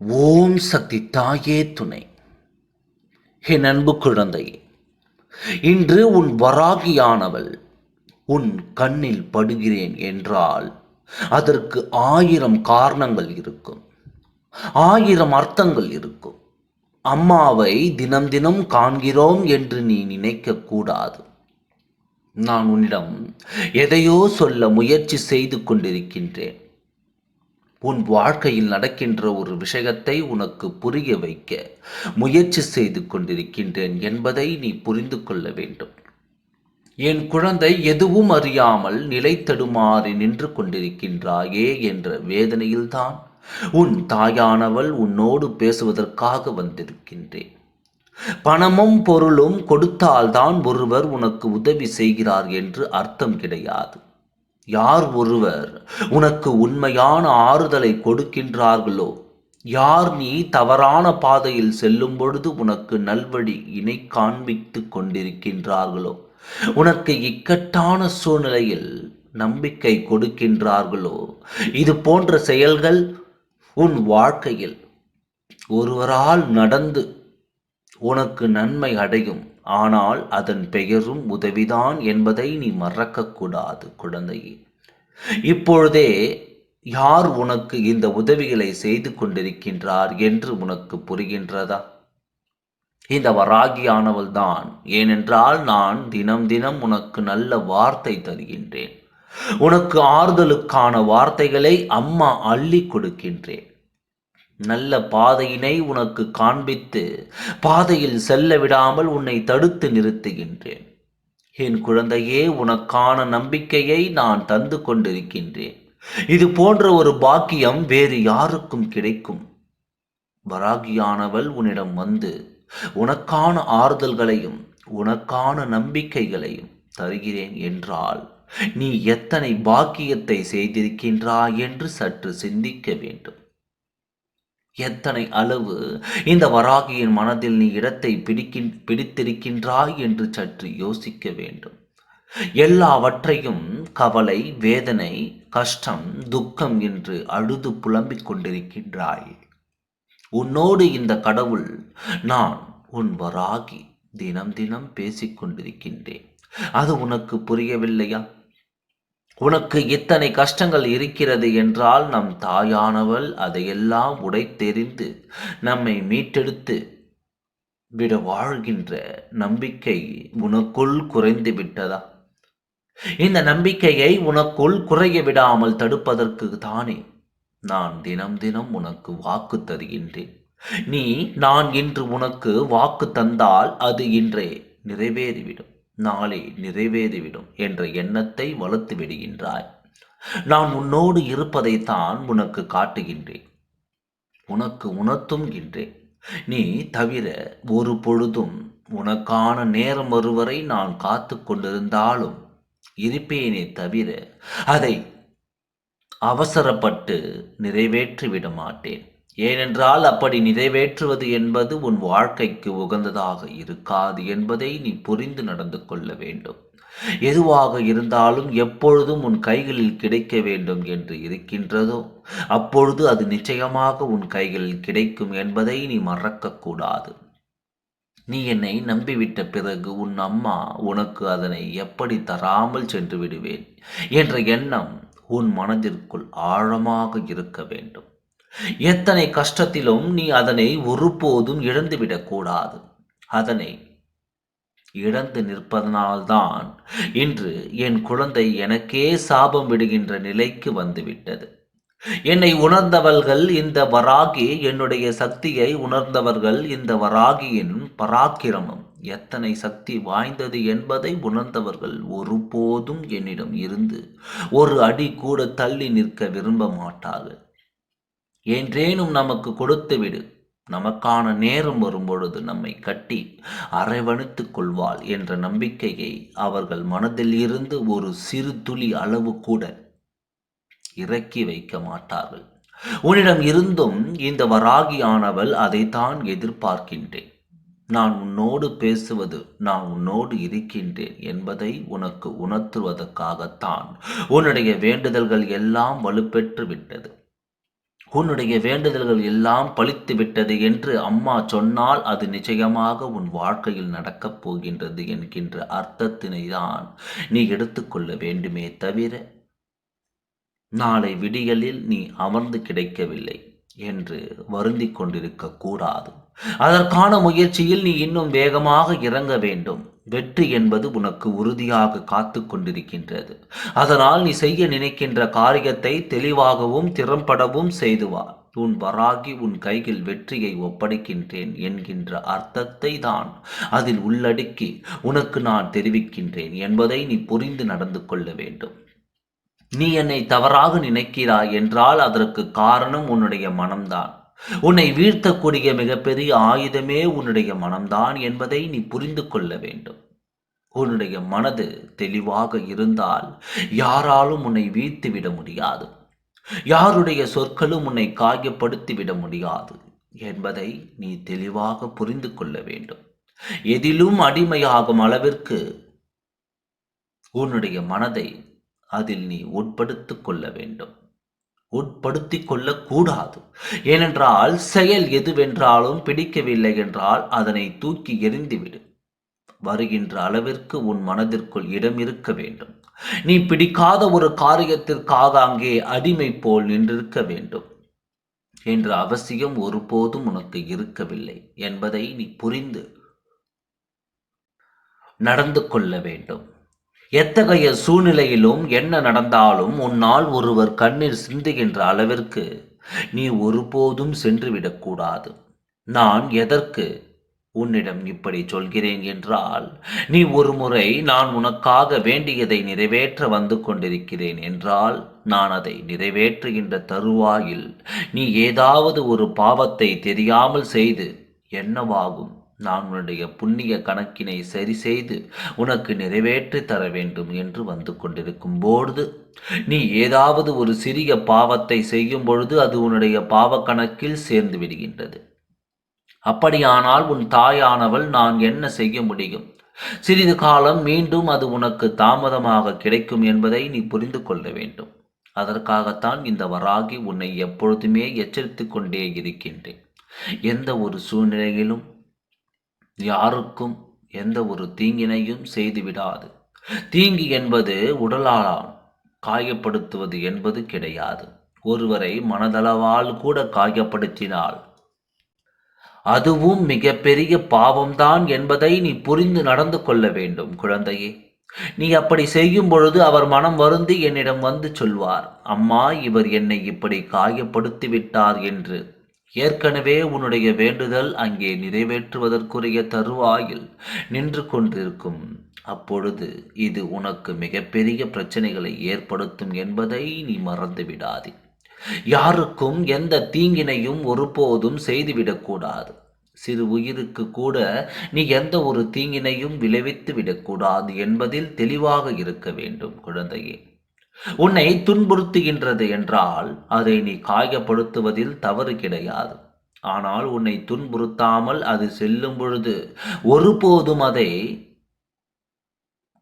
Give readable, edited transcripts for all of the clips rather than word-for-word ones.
ஓம் சக்தி தாயே துணை. என் அன்பு குழந்தையே, இன்று உன் வராகியானவள் உன் கண்ணில் படுகிறேன் என்றால் அதற்கு 1000 காரணங்கள் இருக்கும், 1000 அர்த்தங்கள் இருக்கும். அம்மாவை தினம் தினம் காண்கிறோம் என்று நீ நினைக்க கூடாது. நான் உன்னிடம் எதையோ சொல்ல முயற்சி செய்து கொண்டிருக்கின்றேன். உன் வாழ்க்கையில் நடக்கின்ற ஒரு விஷயத்தை உனக்கு புரிய வைக்க முயற்சி செய்து கொண்டிருக்கின்றேன் என்பதை நீ புரிந்து கொள்ள வேண்டும். என் குழந்தை, எதுவும் அறியாமல் நிலை தடுமாறி நின்று கொண்டிருக்கின்றாயே என்ற வேதனையில்தான் உன் தாயானவள் உன்னோடு பேசுவதற்காக வந்திருக்கின்றேன். பணமும் பொருளும் கொடுத்தால்தான் ஒருவர் உனக்கு உதவி செய்கிறார் என்று அர்த்தம் கிடையாது. யார் ஒருவர் உனக்கு உண்மையான ஆறுதலை கொடுக்கின்றார்களோ, யார் நீ தவறான பாதையில் செல்லும் பொழுது உனக்கு நல்வழி இணை காண்பித்து கொண்டிருக்கின்றார்களோ, உனக்கு இக்கட்டான சூழ்நிலையில் நம்பிக்கை கொடுக்கின்றார்களோ, இது போன்ற செயல்கள் உன் வாழ்க்கையில் ஒருவரால் நடந்து உனக்கு நன்மை அடையும். ஆனால் அதன் பெயரும் உதவிதான் என்பதை நீ மறக்கக்கூடாது குழந்தையே. இப்பொழுதே யார் உனக்கு இந்த உதவிகளை செய்து கொண்டிருக்கின்றார் என்று உனக்கு புரிகின்றதா? இந்த வராகியானவள் தான். ஏனென்றால் நான் தினம் தினம் உனக்கு நல்ல வார்த்தை தருகின்றேன். உனக்கு ஆறுதலுக்கான வார்த்தைகளை அம்மா அள்ளி கொடுக்கின்றேன். நல்ல பாதையினை உனக்கு காண்பித்து பாதையில் செல்ல விடாமல் உன்னை தடுத்து நிறுத்துகின்றேன். என் குழந்தையே, உனக்கான நம்பிக்கையை நான் தந்து கொண்டிருக்கின்றேன். இது போன்ற ஒரு பாக்கியம் வேறு யாருக்கும் கிடைக்கும்? வராகியானவள் உன்னிடம் வந்து உனக்கான ஆறுதல்களையும் உனக்கான நம்பிக்கைகளையும் தருகிறேன் என்றால் நீ எத்தனை பாக்கியத்தை செய்திருக்கின்றாய் என்று சற்று சிந்திக்க வேண்டும். எத்தனை அளவு இந்த வராகியின் மனதில் நீ இடத்தை பிடித்திருக்கின்றாய் என்று சற்று யோசிக்க வேண்டும். எல்லாவற்றையும் கவலை, வேதனை, கஷ்டம், துக்கம் என்று அழுது புலம்பிக் கொண்டிருக்கின்றாய். உன்னோடு இந்த கடவுள், நான் உன் வராகி, தினம் தினம் பேசிக் கொண்டிருக்கின்றேன். அது உனக்கு புரியவில்லையா? உனக்கு இத்தனை கஷ்டங்கள் இருக்கிறது என்றால் நம் தாயானவள் அதையெல்லாம் உடைத்தெறிந்து நம்மை மீட்டெடுத்து விட வாழ்கின்ற நம்பிக்கை உனக்குள் குறைந்து விட்டதா? இந்த நம்பிக்கையை உனக்குள் குறைய விடாமல் தடுப்பதற்கு தானே நான் தினம் தினம் உனக்கு வாக்கு தருகின்றேன். நான் இன்று உனக்கு வாக்கு தந்தால் அது இன்றே நிறைவேறிவிடும், நாளே நிறைவேறிவிடும் என்ற எண்ணத்தை வளர்த்து விடுகின்றாய். நான் உன்னோடு இருப்பதைத்தான் உனக்கு காட்டுகின்றேன், உனக்கு உணர்த்துகின்றேன். நீ தவிர ஒரு பொழுதும் உனக்கான நேரம் வருவரை நான் காத்து கொண்டிருந்தாலும் இருப்பேனே தவிர அதை அவசரப்பட்டு நிறைவேற்றிவிட மாட்டேன். ஏனென்றால் அப்படி நிறைவேற்றுவது என்பது உன் வாழ்க்கைக்கு உகந்ததாக இருக்காது என்பதை நீ புரிந்து நடந்து கொள்ள வேண்டும். எதுவாக இருந்தாலும் எப்பொழுதும் உன் கைகளில் கிடைக்க வேண்டும் என்று இருக்கின்றதோ அப்பொழுது அது நிச்சயமாக உன் கைகளில் கிடைக்கும் என்பதை நீ மறக்கக்கூடாது. நீ என்னை நம்பிவிட்ட பிறகு உன் அம்மா உனக்கு அதனை எப்படி தராமல் சென்று விடுவேன் என்ற எண்ணம் உன் மனதிற்குள் ஆழமாக இருக்க வேண்டும். எத்தனை கஷ்டத்திலும் நீ அதனை ஒருபோதும் இழந்துவிடக்கூடாது. அதனை இழந்து நிற்பதனால்தான் இன்று என் குழந்தை எனக்கே சாபம் விடுகின்ற நிலைக்கு வந்துவிட்டது. என்னை உணர்ந்தவர்கள் இந்த வராகி, என்னுடைய சக்தியை உணர்ந்தவர்கள் இந்த வராகியின் பராக்கிரமம் எத்தனை சக்தி வாய்ந்தது என்பதை உணர்ந்தவர்கள் ஒருபோதும் என்னிடம் இருந்து ஒரு அடி கூட தள்ளி நிற்க விரும்ப மாட்டார்கள். என்றேனும் நமக்கு கொடுத்துவிடு, நமக்கான நேரம் வரும்பொழுது நம்மை கட்டி அரவணைத்துக் கொள்வாள் என்ற நம்பிக்கையை அவர்கள் மனதில் இருந்து ஒரு சிறு துளி அளவு கூட இறக்கி வைக்க மாட்டார்கள். உன்னிடம் இருந்தும் இந்த வராகியானவள் அதைத்தான் எதிர்பார்க்கின்றேன். நான் உன்னோடு பேசுவது, நான் உன்னோடு இருக்கின்றேன் என்பதை உனக்கு உணர்த்துவதற்காகத்தான் உன்னுடைய வேண்டுதல்கள் எல்லாம் வலுப்பெற்று விட்டது. உன்னுடைய வேண்டுதல்கள் எல்லாம் பலித்து விட்டது என்று அம்மா சொன்னால் அது நிச்சயமாக உன் வாழ்க்கையில் நடக்கப் போகின்றது என்கின்ற அர்த்தத்தினை தான் நீ எடுத்துக்கொள்ள வேண்டுமே தவிர, நாளை விடியலில் நீ அமர்ந்து கிடைக்கவில்லை என்று வருந்திக் கொண்டிருக்க கூடாது. அதற்கான முயற்சியில் நீ இன்னும் வேகமாக இறங்க வேண்டும். வெற்றி என்பது உனக்கு உறுதியாக காத்து கொண்டிருக்கின்றது. அதனால் நீ செய்ய நினைக்கின்ற காரியத்தை தெளிவாகவும் திறம்படவும் செய்து வா. உன் வராகி உன் கையில் வெற்றியை ஒப்படைக்கின்றேன் என்கின்ற அர்த்தத்தை தான் அதில் உள்ளடக்கி உனக்கு நான் தெரிவிக்கின்றேன் என்பதை நீ புரிந்து நடந்து கொள்ள வேண்டும். நீ என்னை தவறாக நினைக்கிறாய் என்றால் அதற்கு காரணம் உன்னுடைய மனம்தான். உன்னை வீழ்த்தக்கூடிய மிகப்பெரிய ஆயுதமே உன்னுடைய மனம்தான் என்பதை நீ புரிந்து கொள்ள வேண்டும். உன்னுடைய மனது தெளிவாக இருந்தால் யாராலும் உன்னை வீழ்த்திவிட முடியாது. யாருடைய சொற்களும் உன்னை காயப்படுத்திவிட முடியாது என்பதை நீ தெளிவாக புரிந்து கொள்ள வேண்டும். எதிலும் அடிமையாகும் அளவிற்கு உன்னுடைய மனதை அதில் நீ உட்படுத்திக் கொள்ள வேண்டும். உட்படுத்திக் கொள்ளக்கூடாது. ஏனென்றால் செயல் எதுவென்றாலும் பிடிக்கவில்லை என்றால் அதனை தூக்கி எறிந்துவிடு. வருகின்ற அளவிற்கு உன் மனதிற்குள் இடம் இருக்க வேண்டும். நீ பிடிக்காத ஒரு காரியத்திற்காக அங்கே அடிமை போல் நின்றிருக்க வேண்டும் என்ற அவசியம் ஒருபோதும் உனக்கு இருக்கவில்லை என்பதை நீ புரிந்து நடந்து கொள்ள வேண்டும். எத்தகைய சூழ்நிலையிலும் என்ன நடந்தாலும் உன்னால் ஒருவர் கண்ணீர் சிந்துகின்ற அளவிற்கு நீ ஒருபோதும் சென்றுவிடக்கூடாது. நான் எதற்கு உன்னிடம் இப்படி சொல்கிறேன் என்றால், நீ ஒரு முறை நான் உனக்காக வேண்டியதை நிறைவேற்ற வந்து கொண்டிருக்கிறேன் என்றால், நான் அதை நிறைவேற்றுகின்ற தருவாயில் நீ ஏதாவது ஒரு பாவத்தை தெரியாமல் செய்து என்னவாகும்? நான் உன்னுடைய புண்ணிய கணக்கினை சரி செய்து உனக்கு நிறைவேற்றி தர வேண்டும் என்று வந்து கொண்டிருக்கும் பொழுது, நீ ஏதாவது ஒரு சிறிய பாவத்தை செய்யும் பொழுது அது உன்னுடைய பாவ கணக்கில் சேர்ந்து விடுகின்றது. அப்படியானால் உன் தாயானவள் நான் என்ன செய்ய முடியும்? சிறிது காலம் மீண்டும் அது உனக்கு தாமதமாக கிடைக்கும் என்பதை நீ புரிந்து கொள்ள வேண்டும். அதற்காகத்தான் இந்த வராகி உன்னை எப்பொழுதுமே எச்சரித்துக் கொண்டே இருக்கின்றேன். எந்த ஒரு சூழ்நிலையிலும் யாருக்கும் எந்த ஒரு தீங்கினையும் செய்துவிடாது. தீங்கு என்பது உடலால் காயப்படுத்துவது என்பது கிடையாது. ஒருவரை மனதளவால் கூட காயப்படுத்தினால் அதுவும் மிகப்பெரிய பாவம்தான் என்பதை நீ புரிந்து நடந்து கொள்ள வேண்டும் குழந்தையே. நீ அப்படி செய்யும் பொழுது அவர் மனம் வருந்தி என்னிடம் வந்து சொல்வார், அம்மா இவர் என்னை இப்படி காயப்படுத்தி விட்டார் என்று. ஏற்கனவே உன்னுடைய வேண்டுதல் அங்கே நிறைவேற்றுவதற்குரிய தருவாயில் நின்று கொண்டிருக்கும். அப்பொழுது இது உனக்கு மிகப்பெரிய பிரச்சனைகளை ஏற்படுத்தும் என்பதை நீ மறந்து விடாதே. யாருக்கும் எந்த தீங்கினையும் ஒருபோதும் செய்துவிடக்கூடாது. சிறு உயிருக்கு கூட நீ எந்த ஒரு தீங்கினையும் விளைவித்து விடக்கூடாது என்பதில் தெளிவாக இருக்க வேண்டும் குழந்தையே. உன்னை துன்புறுத்துகின்றது என்றால் அதை நீ காயப்படுத்துவதில் தவறு கிடையாது. ஆனால் உன்னை துன்புறுத்தாமல் அது செல்லும் பொழுது ஒருபோதும் அதை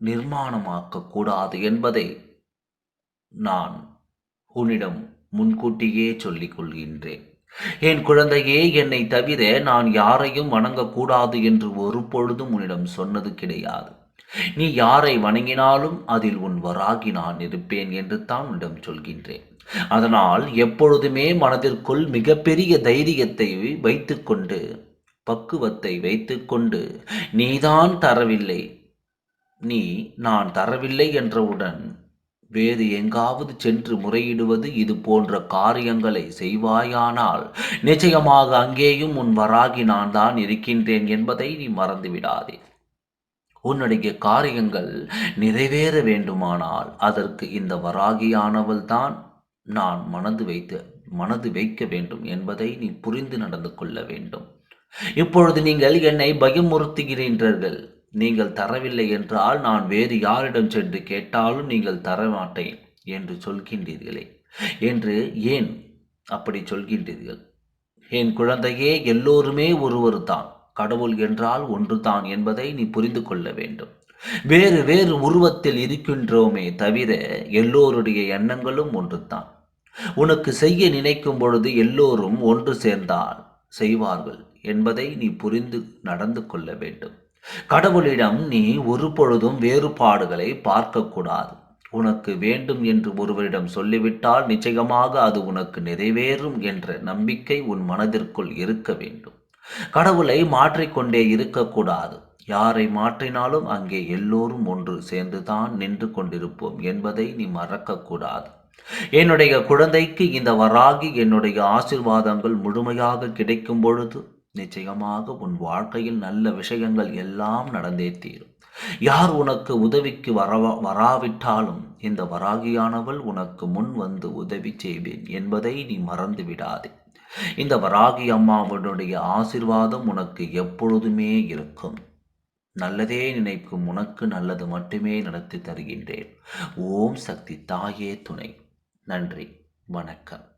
நிர்மாணமாக்க கூடாது என்பதை நான் உன்னிடம் முன்கூட்டியே சொல்லிக் கொள்கின்றேன். என் குழந்தையே, என்னை தவிர நான் யாரையும் வணங்கக்கூடாது என்று ஒரு பொழுதும் உன்னிடம் சொன்னது கிடையாது. நீ யாரை வணங்கினாலும் அதில் உன் வராகி நான் இருப்பேன் என்று தான் உன்னிடம் சொல்கின்றேன். அதனால் எப்பொழுதுமே மனதிற்குள் மிகப்பெரிய தைரியத்தை வைத்துக்கொண்டு, பக்குவத்தை வைத்துக்கொண்டு, நீதான் தரவில்லை, நீ நான் தரவில்லை என்றவுடன் வேறு எங்காவது சென்று முறையிடுவது இது போன்ற காரியங்களை செய்வாயானால் நிச்சயமாக அங்கேயும் உன் வராகி நான் தான் இருக்கின்றேன் என்பதை நீ மறந்துவிடாதே. உன்னுடைய காரியங்கள் நிறைவேற வேண்டுமானால் அதற்கு இந்த வராகியானவள் தான் நான் மனது வைக்க வேண்டும் என்பதை நீ புரிந்து நடந்து கொள்ள வேண்டும். இப்பொழுது நீங்கள் என்னை பயமுறுத்துகிறீர்கள். நீங்கள் தரவில்லை என்றால் நான் வேறு யாரிடம் சென்று கேட்டாலும் நீங்கள் தர மாட்டேன் என்று சொல்கின்றீர்களே என்று ஏன் அப்படி சொல்கின்றீர்கள்? என் குழந்தையே, எல்லோருமே ஒருவர் தான். கடவுள் என்றால் ஒன்று தான் என்பதை நீ புரிந்து கொள்ள வேண்டும். வேறு உருவத்தில் இருக்கின்றோமே தவிர எல்லோருடைய எண்ணங்களும் ஒன்று தான். உனக்கு செய்ய நினைக்கும் பொழுது எல்லோரும் ஒன்று சேர்ந்தால் செய்வார்கள் என்பதை நீ புரிந்து நடந்து கொள்ள வேண்டும். கடவுளிடம் நீ ஒரு பொழுதும் வேறுபாடுகளை பார்க்கக்கூடாது. உனக்கு வேண்டும் என்று ஒருவரிடம் சொல்லிவிட்டால் நிச்சயமாக அது உனக்கு நிறைவேறும் என்ற நம்பிக்கை உன் மனதிற்குள் இருக்க வேண்டும். கடவுளை மாற்றிக்கொண்டே இருக்கக்கூடாது. யாரை மாற்றினாலும் அங்கே எல்லோரும் ஒன்று சேர்ந்துதான் நின்று கொண்டிருப்போம் என்பதை நீ மறக்கக்கூடாது. என்னுடைய குழந்தைக்கு இந்த வராகி என்னுடைய ஆசீர்வாதங்கள் முழுமையாக கிடைக்கும் பொழுது நிச்சயமாக உன் வாழ்க்கையில் நல்ல விஷயங்கள் எல்லாம் நடந்தே தீரும். யார் உனக்கு உதவிக்கு வராவிட்டாலும் இந்த வராகியானவள் உனக்கு முன் வந்து உதவி செய்வேன் என்பதை நீ மறந்து விடாதே. இந்த வராகி அம்மாவனுடைய ஆசீர்வாதம் உனக்கு எப்பொழுதுமே இருக்கும். நல்லதே நினைக்கும் உனக்கு நல்லது மட்டுமே நடத்தி தருகின்றேன். ஓம் சக்தி தாயே துணை. நன்றி. வணக்கம்.